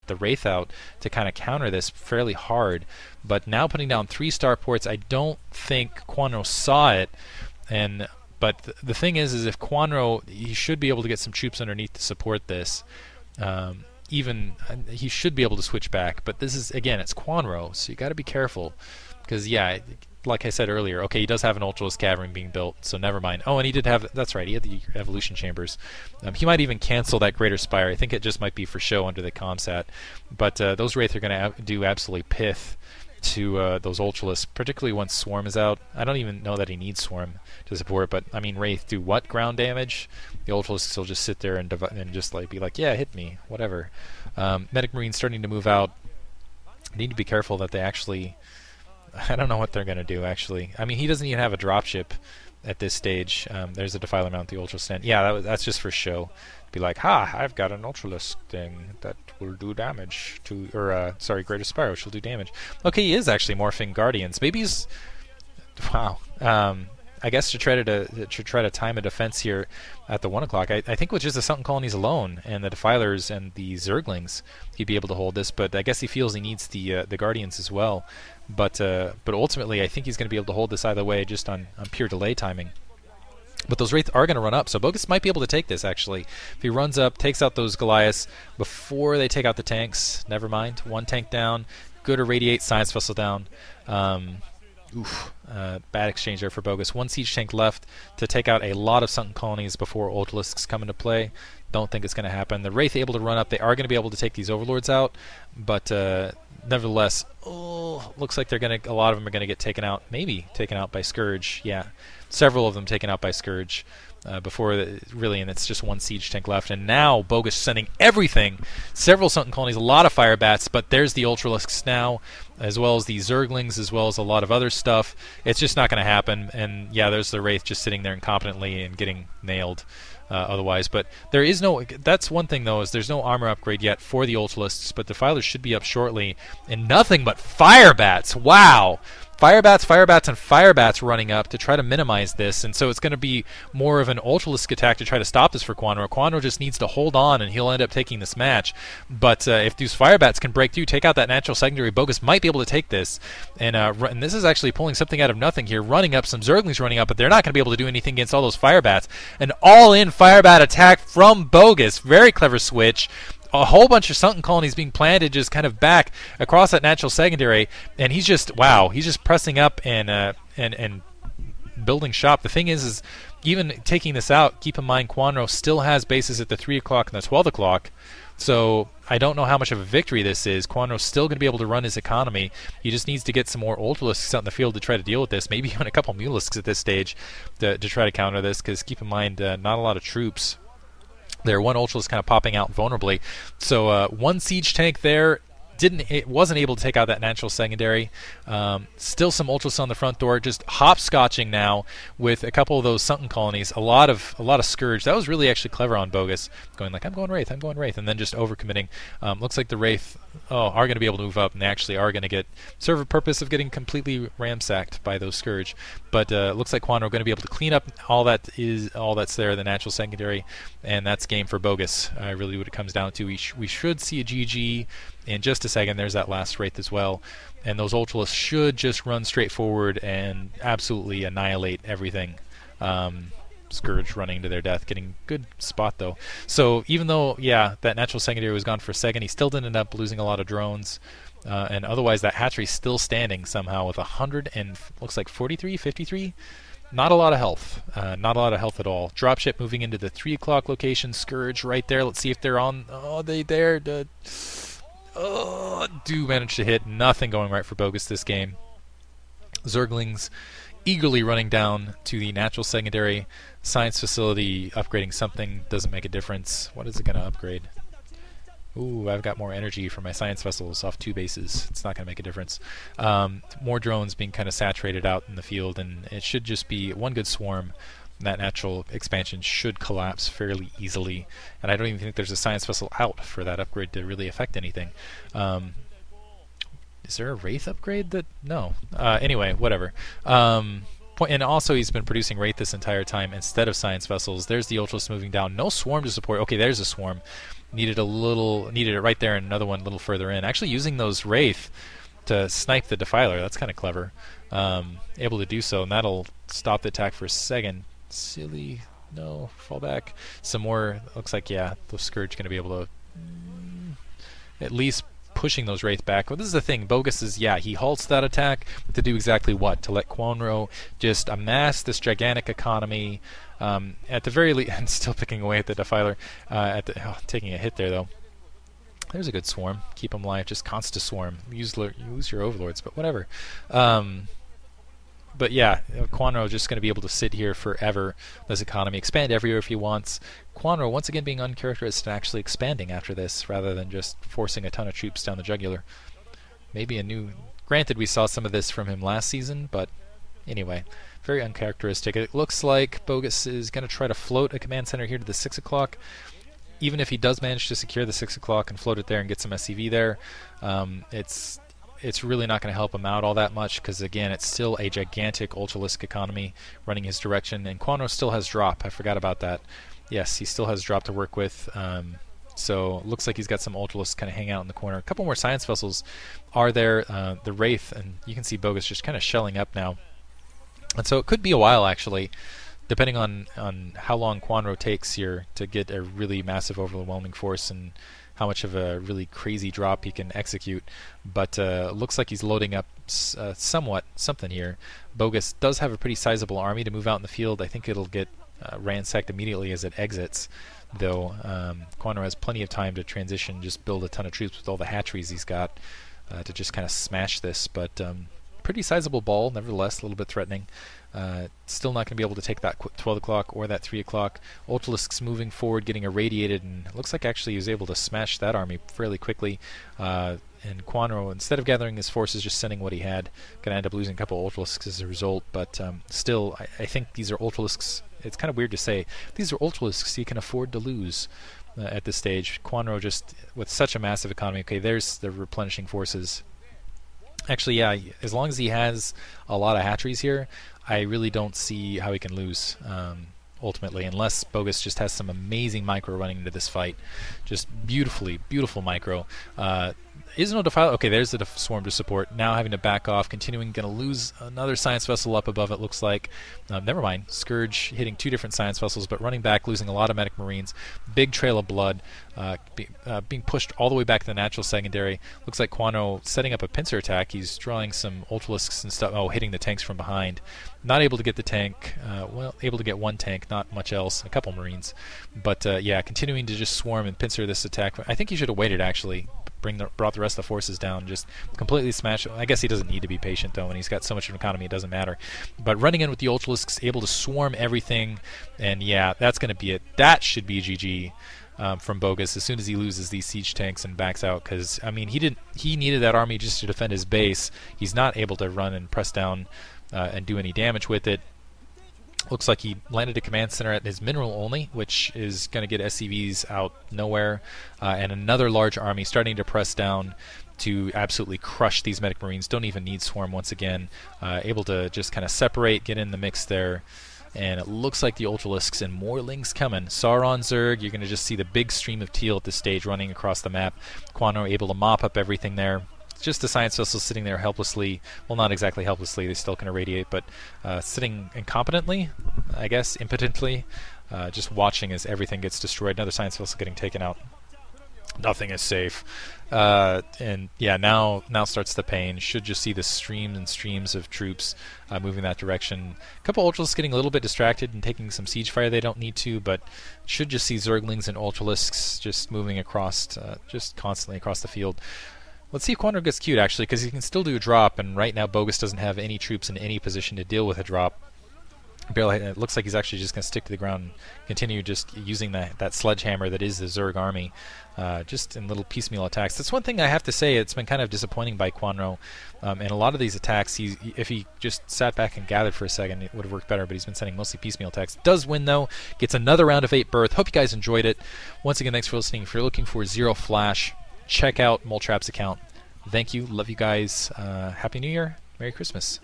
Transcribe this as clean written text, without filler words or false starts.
the Wraith out to kind of counter this fairly hard. But now putting down 3 starports, I don't think Kwanro saw it. But the thing is if Kwanro, he should be able to get some troops underneath to support this. Even he should be able to switch back. But this is, again, it's Kwanro, so you got to be careful. Because, yeah, like I said earlier, okay, he does have an Ultralisk Cavern being built, so never mind. Oh, and he did have, that's right, he had the Evolution Chambers. He might even cancel that Greater Spire. I think it just might be for show under the Comsat. But those Wraith are going to do absolutely pith to those Ultralisks, particularly once Swarm is out. I don't even know that he needs Swarm to support, but, I mean, Wraith do what ground damage? The Ultralisks will just sit there and just like be like, yeah, hit me, whatever. Medic Marines starting to move out. Need to be careful that they actually... I don't know what they're going to do, actually. I mean, he doesn't even have a dropship at this stage. There's a Defiler Mount, the Ultra Stand. Yeah, that's just for show. Be like, ha, I've got an Ultralisk thing that will do damage to... Or, sorry, Greater Spire, which will do damage. Okay, he is actually morphing Guardians. Maybe he's... Wow. I guess to try to time a defense here at the 1 o'clock, I think with just the Sunken Colonies alone and the Defilers and the Zerglings, he'd be able to hold this. But I guess he feels he needs the Guardians as well. But ultimately, I think he's going to be able to hold this either way, just on pure delay timing. But those Wraith are going to run up, so Bogus might be able to take this, actually. If he runs up, takes out those Goliaths before they take out the tanks, never mind. 1 tank down, good Irradiate, Science Vessel down. Bad exchange there for Bogus. 1 siege tank left to take out a lot of Sunken Colonies before Ultralisks come into play. Don't think it's going to happen. The Wraith able to run up. They are going to be able to take these Overlords out, but nevertheless, looks like a lot of them are going to get taken out. Maybe taken out by Scourge. Yeah, several of them taken out by Scourge. Really, and it's just 1 siege tank left. And now Bogus sending everything, several Sunken Colonies, a lot of fire bats, but there's the Ultralisks now, as well as the Zerglings, as well as a lot of other stuff. It's just not going to happen. And yeah, there's the Wraith just sitting there incompetently and getting nailed otherwise. But there is no, that's one thing though, is there's no armor upgrade yet for the Ultralisks, but the Defilers should be up shortly. And nothing but fire bats. Wow! Firebats, Firebats, and Firebats running up to try to minimize this, and so it's going to be more of an Ultralisk attack to try to stop this for Kwanro. Kwanro just needs to hold on, and he'll end up taking this match. But if these Firebats can break through, take out that natural secondary, Bogus might be able to take this. And this is actually pulling something out of nothing here, running up, some Zerglings running up, but they're not going to be able to do anything against all those Firebats. An all-in Firebat attack from Bogus. Very clever switch. A whole bunch of Sunken Colonies being planted just kind of back across that natural secondary, and he's just, wow, he's just pressing up and building shop. The thing is even taking this out, keep in mind Kwanro still has bases at the 3 o'clock and the 12 o'clock, so I don't know how much of a victory this is. Kwanro's still going to be able to run his economy. He just needs to get some more Ultralisks out in the field to try to deal with this, maybe even a couple Mulisks at this stage to try to counter this, because keep in mind, not a lot of troops. There, 1 Ultralisk kind of popping out vulnerably. So 1 siege tank there. It wasn't able to take out that natural secondary. Still some Ultralisks on the front door, just hopscotching now with a couple of those Sunken Colonies. A lot of Scourge. That was really actually clever on Bogus, going like, I'm going Wraith, and then just overcommitting. Looks like the Wraith are going to be able to move up, and they actually are going to serve a purpose of getting completely ramsacked by those Scourge. But looks like Kwanro are going to be able to clean up all that's there, the natural secondary, and that's game for Bogus. Really, what it comes down to, we should see a GG in just a second. There's that last Wraith as well, and those Ultralisks should just run straight forward and absolutely annihilate everything. Scourge running to their death, getting good spot though. So even though, yeah, that natural secondary was gone for a second, he still did end up losing a lot of drones. And otherwise, that hatchery's still standing somehow with 100 and looks like 43, 53. Not a lot of health. Not a lot of health at all. Dropship moving into the 3 o'clock location. Scourge right there. Let's see if they're on. Oh, they there. Do manage to hit. Nothing going right for Bogus this game. Zerglings eagerly running down to the natural secondary. Science facility upgrading something. Doesn't make a difference. What is it going to upgrade? Ooh, I've got more energy for my science vessels off 2 bases. It's not going to make a difference. More drones being kind of saturated out in the field, and it should just be 1 good swarm. That natural expansion should collapse fairly easily, and I don't even think there's a science vessel out for that upgrade to really affect anything. Is there a Wraith upgrade that... No. Anyway, whatever. And also he's been producing Wraith this entire time instead of Science Vessels. There's the Ultras moving down. No Swarm to support. Okay, there's a Swarm. Needed it right there, and another one a little further in. Actually using those Wraith to snipe the Defiler. That's kind of clever. Able to do so, and that'll stop the attack for a second. Silly. No, fall back. Some more. Looks like, yeah, the Scourge going to be able to at least pushing those Wraith back. Well, this is the thing. Bogus is, yeah, he halts that attack to do exactly what? To let Kwanro just amass this gigantic economy. At the very least, and still picking away at the Defiler. Taking a hit there, though. There's a good Swarm. Keep them alive. Just constant Swarm. Use your Overlords, but whatever. But yeah, Kwanro is just going to be able to sit here forever. This economy expand everywhere if he wants. Kwanro once again being uncharacteristic and actually expanding after this, rather than just forcing a ton of troops down the jugular. Maybe a new. Granted, we saw some of this from him last season, but anyway, very uncharacteristic. It looks like Bogus is going to try to float a command center here to the 6 o'clock. Even if he does manage to secure the 6 o'clock and float it there and get some SCV there, it's really not going to help him out all that much, because again, it's still a gigantic Ultralisk economy running his direction, and Kwanro still has drop. I forgot about that. Yes, he still has drop to work with. So looks like he's got some Ultralisks kind of hang out in the corner. A couple more Science Vessels are there. The Wraith, and you can see Bogus just kind of shelling up now. And so it could be a while, actually, depending on how long Kwanro takes here to get a really massive, overwhelming force and how much of a really crazy drop he can execute. But looks like he's loading up something here. Bogus does have a pretty sizable army to move out in the field. I think it'll get ransacked immediately as it exits, though. Kwanro has plenty of time to transition, just build a ton of troops with all the hatcheries he's got to just kind of smash this. But pretty sizable ball, nevertheless, a little bit threatening. Still not going to be able to take that 12 o'clock or that 3 o'clock. Ultralisks moving forward, getting irradiated, and it looks like actually he was able to smash that army fairly quickly. And Kwanro, instead of gathering his forces, just sending what he had, going to end up losing a couple of Ultralisks as a result. But still, I think these are Ultralisks. It's kind of weird to say. These are Ultralisks you can afford to lose at this stage. Kwanro just, with such a massive economy, okay, there's the replenishing forces. Actually, yeah, as long as he has a lot of hatcheries here, I really don't see how he can lose, ultimately, unless Bogus just has some amazing micro running into this fight. Just beautiful micro. Is no Defiler. Okay, there's the Swarm to support. Now having to back off, continuing, going to lose another Science Vessel up above, it looks like. Never mind. Scourge hitting 2 different Science Vessels, but running back, losing a lot of Medic Marines. Big trail of blood, being pushed all the way back to the natural secondary. Looks like Kwanro setting up a pincer attack. He's drawing some Ultralisks and stuff. Oh, hitting the tanks from behind. Not able to get the tank. Well, able to get one tank, not much else. A couple Marines. But yeah, continuing to just swarm and pincer this attack. I think he should have waited, actually. Brought the rest of the forces down, just completely smashed. I guess he doesn't need to be patient, though, when he's got so much of an economy, it doesn't matter. But running in with the Ultralisks, able to swarm everything, and yeah, that's going to be it. That should be GG from Bogus as soon as he loses these siege tanks and backs out, because, I mean, he needed that army just to defend his base. He's not able to run and press down and do any damage with it. Looks like he landed a command center at his mineral only, which is going to get SCVs out nowhere, and another large army starting to press down to absolutely crush these Medic Marines. Don't even need Swarm once again. Able to just kind of separate, get in the mix there. And it looks like the Ultralisks and more Lings coming. Sauron Zerg, you're going to just see the big stream of teal at this stage running across the map. Kwanro able to mop up everything there. Just the Science Vessels sitting there helplessly. Well, not exactly helplessly, they still can irradiate, but sitting incompetently, I guess, impotently, just watching as everything gets destroyed. Another Science Vessel getting taken out. Nothing is safe. And yeah, now starts the pain. Should just see the streams and streams of troops moving that direction. A couple Ultralisks getting a little bit distracted and taking some siege fire they don't need to, but should just see Zerglings and Ultralisks just moving across, just constantly across the field. Let's see if Kwanro gets queued, actually, because he can still do a drop, and right now Bogus doesn't have any troops in any position to deal with a drop. Barely, it looks like he's actually just going to stick to the ground and continue just using that sledgehammer that is the Zerg army, just in little piecemeal attacks. That's one thing I have to say, it's been kind of disappointing by Kwanro. And a lot of these attacks, if he just sat back and gathered for a second, it would have worked better, but he's been sending mostly piecemeal attacks. Does win, though. Gets another round of 8 berth. Hope you guys enjoyed it. Once again, thanks for listening. If you're looking for Zero Flash, check out Moletrap's account. Thank you. Love you guys. Happy New Year. Merry Christmas.